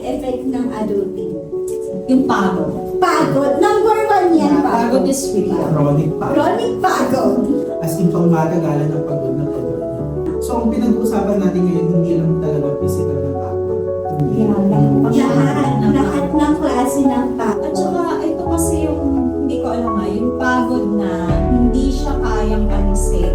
effect ng adulting? Yung pagod. Pagod. Number 1 yan, Pagod pagod. is real. Chronic pa. Chronic pagod. As in, pang matagalan ng pagod na pagod. So, ang pinag-uusapan natin ngayon, hindi lang talaga physical na pagod. Lahat ng klase ng pagod. At saka, ito kasi yung, hindi ko alam nga, yung pagod na hindi siya kayang alisin